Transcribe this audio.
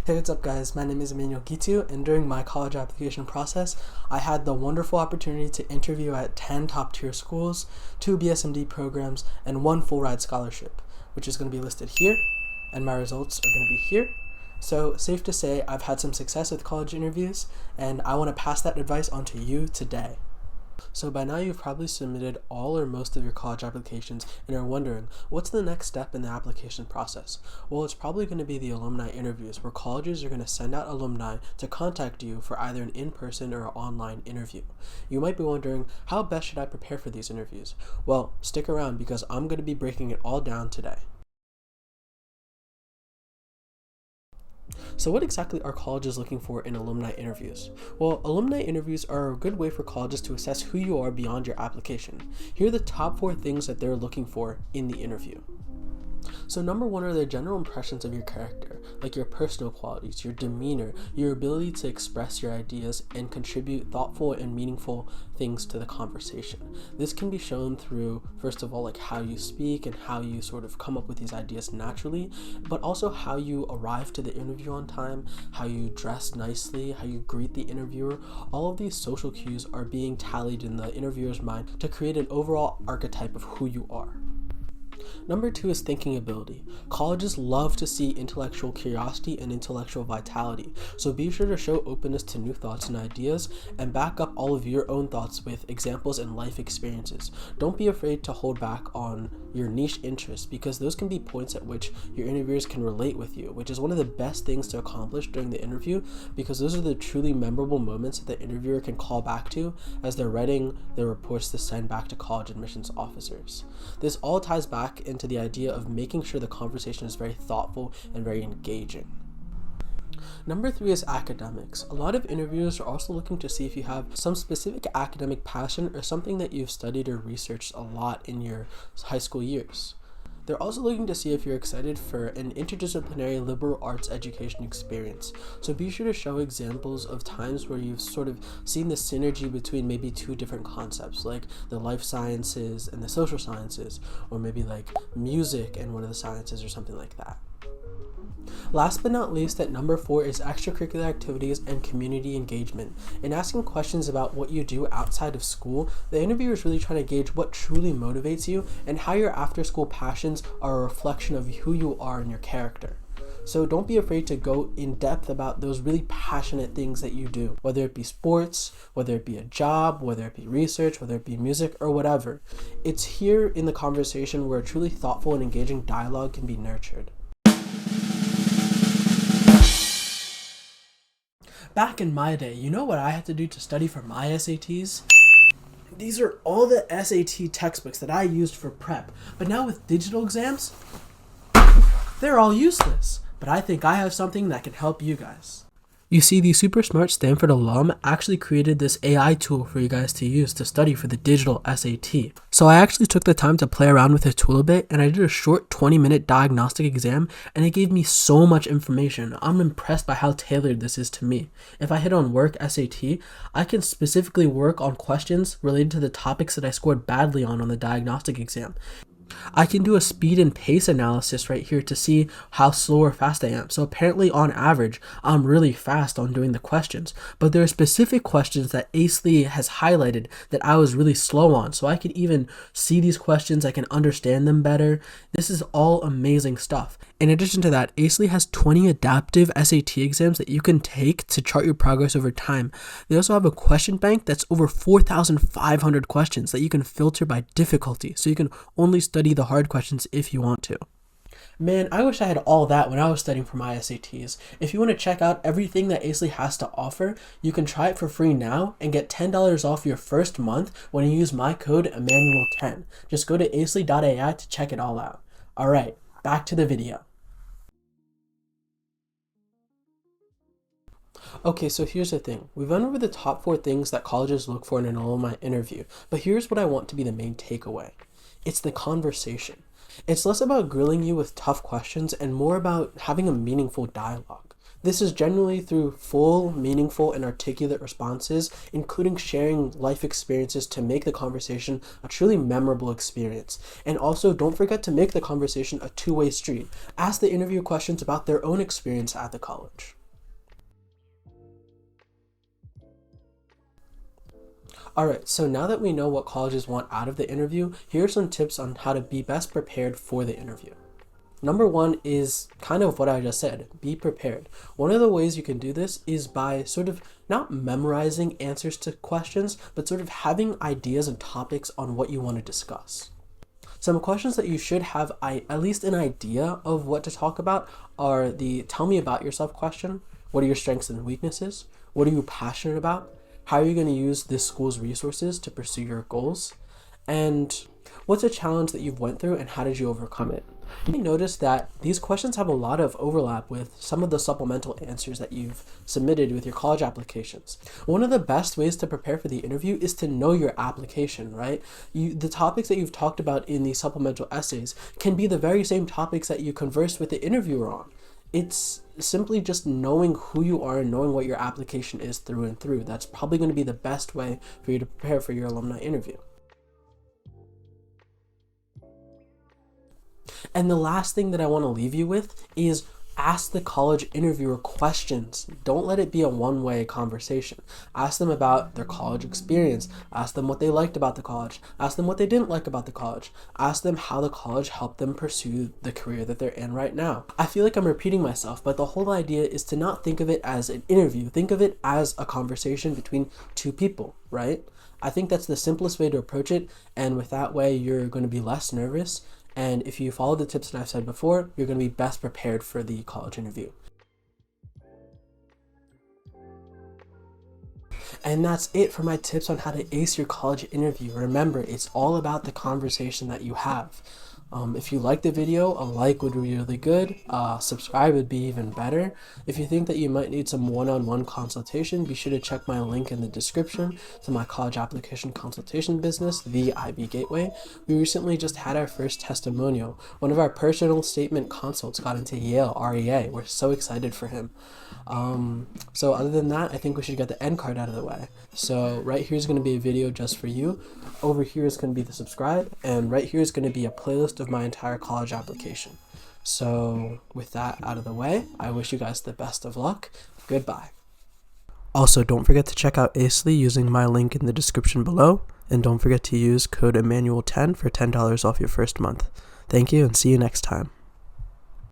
Hey, what's up guys? My name is Emmanuel Gitu, and during my college application process, I had the wonderful opportunity to interview at 10 top tier schools, 2 BSMD programs, and 1 full ride scholarship, which is going to be listed here, and my results are going to be here. So safe to say I've had some success with college interviews, and I want to pass that advice on to you today. So by now you've probably submitted all or most of your college applications and are wondering, what's the next step in the application process? Well, it's probably going to be the alumni interviews, where colleges are going to send out alumni to contact you for either an in-person or online interview. You might be wondering, how best should I prepare for these interviews? Well, stick around because I'm going to be breaking it all down today. So what exactly are colleges looking for in alumni interviews? Well, alumni interviews are a good way for colleges to assess who you are beyond your application. Here are the top 4 things that they're looking for in the interview. So number 1 are their general impressions of your character, like your personal qualities, your demeanor, your ability to express your ideas and contribute thoughtful and meaningful things to the conversation. This can be shown through, first of all, like how you speak and how you sort of come up with these ideas naturally, but also how you arrive to the interview on time, how you dress nicely, how you greet the interviewer. All of these social cues are being tallied in the interviewer's mind to create an overall archetype of who you are. Number 2 is thinking ability. Colleges love to see intellectual curiosity and intellectual vitality, so be sure to show openness to new thoughts and ideas and back up all of your own thoughts with examples and life experiences. Don't be afraid to hold back on your niche interests, because those can be points at which your interviewers can relate with you, which is one of the best things to accomplish during the interview, because those are the truly memorable moments that the interviewer can call back to as they're writing their reports to send back to college admissions officers. This all ties back into the idea of making sure the conversation is very thoughtful and very engaging. Number 3 is academics. A lot of interviewers are also looking to see if you have some specific academic passion or something that you've studied or researched a lot in your high school years. They're also looking to see if you're excited for an interdisciplinary liberal arts education experience. So be sure to show examples of times where you've sort of seen the synergy between maybe 2 different concepts, like the life sciences and the social sciences, or maybe like music and one of the sciences or something like that. Last but not least, at number 4 is extracurricular activities and community engagement. In asking questions about what you do outside of school, the interviewer is really trying to gauge what truly motivates you and how your after-school passions are a reflection of who you are and your character. So don't be afraid to go in depth about those really passionate things that you do, whether it be sports, whether it be a job, whether it be research, whether it be music, or whatever. It's here in the conversation where a truly thoughtful and engaging dialogue can be nurtured. Back in my day, you know what I had to do to study for my SATs? These are all the SAT textbooks that I used for prep, but now with digital exams, they're all useless. But I think I have something that can help you guys. You see, the super smart Stanford alum actually created this AI tool for you guys to use to study for the digital SAT. So I actually took the time to play around with the tool a bit, and I did a short 20-minute diagnostic exam, and it gave me so much information. I'm impressed by how tailored this is to me. If I hit on work SAT, I can specifically work on questions related to the topics that I scored badly on the diagnostic exam. I can do a speed and pace analysis right here to see how slow or fast I am. So apparently on average, I'm really fast on doing the questions, but there are specific questions that Acely has highlighted that I was really slow on. So I can even see these questions, I can understand them better. This is all amazing stuff. In addition to that, Acely has 20 adaptive SAT exams that you can take to chart your progress over time. They also have a question bank that's over 4,500 questions that you can filter by difficulty, so you can only study the hard questions if you want to. Man, I wish I had all that when I was studying for my SATs. If you want to check out everything that Acely has to offer, you can try it for free now and get $10 off your first month when you use my code Emmanuel10. Just go to acely.ai to check it all out. Alright, back to the video. Okay, so here's the thing. We've run over the top 4 things that colleges look for in an alumni interview, but here's what I want to be the main takeaway. It's the conversation. It's less about grilling you with tough questions and more about having a meaningful dialogue. This is generally through full, meaningful, and articulate responses, including sharing life experiences to make the conversation a truly memorable experience. And also, don't forget to make the conversation a two-way street. Ask the interview questions about their own experience at the college. Alright, so now that we know what colleges want out of the interview, here are some tips on how to be best prepared for the interview. Number one is kind of what I just said, be prepared. One of the ways you can do this is by sort of not memorizing answers to questions, but sort of having ideas and topics on what you want to discuss. Some questions that you should have at least an idea of what to talk about are the tell me about yourself question. What are your strengths and weaknesses? What are you passionate about? How are you going to use this school's resources to pursue your goals? And what's a challenge that you've went through and how did you overcome it? You may notice that these questions have a lot of overlap with some of the supplemental answers that you've submitted with your college applications. One of the best ways to prepare for the interview is to know your application, right? The topics that you've talked about in the supplemental essays can be the very same topics that you conversed with the interviewer on. It's simply just knowing who you are and knowing what your application is through and through. That's probably going to be the best way for you to prepare for your alumni interview. And the last thing that I want to leave you with is ask the college interviewer questions. Don't let it be a one-way conversation. Ask them about their college experience. Ask them what they liked about the college. Ask them what they didn't like about the college. Ask them how the college helped them pursue the career that they're in right now. I feel like I'm repeating myself, but the whole idea is to not think of it as an interview. Think of it as a conversation between two people, right? I think that's the simplest way to approach it, and with that way, you're going to be less nervous. And if you follow the tips that I've said before, you're going to be best prepared for the college interview. And that's it for my tips on how to ace your college interview. Remember, it's all about the conversation that you have. If you like the video, a like would be really good. Subscribe would be even better. If you think that you might need some one-on-one consultation, be sure to check my link in the description to my college application consultation business, the IB Gateway. We recently just had our first testimonial. One of our personal statement consults got into Yale REA. We're so excited for him. So other than that, I think we should get the end card out of the way. So right here is going to be a video just for you. Over here is going to be the subscribe, and right here is going to be a playlist of my entire college application. So with that out of the way, I wish you guys the best of luck. Goodbye. Also, don't forget to check out Acely using my link in the description below, and don't forget to use code Emmanuel10 for $10 off your first month. Thank you and see you next time.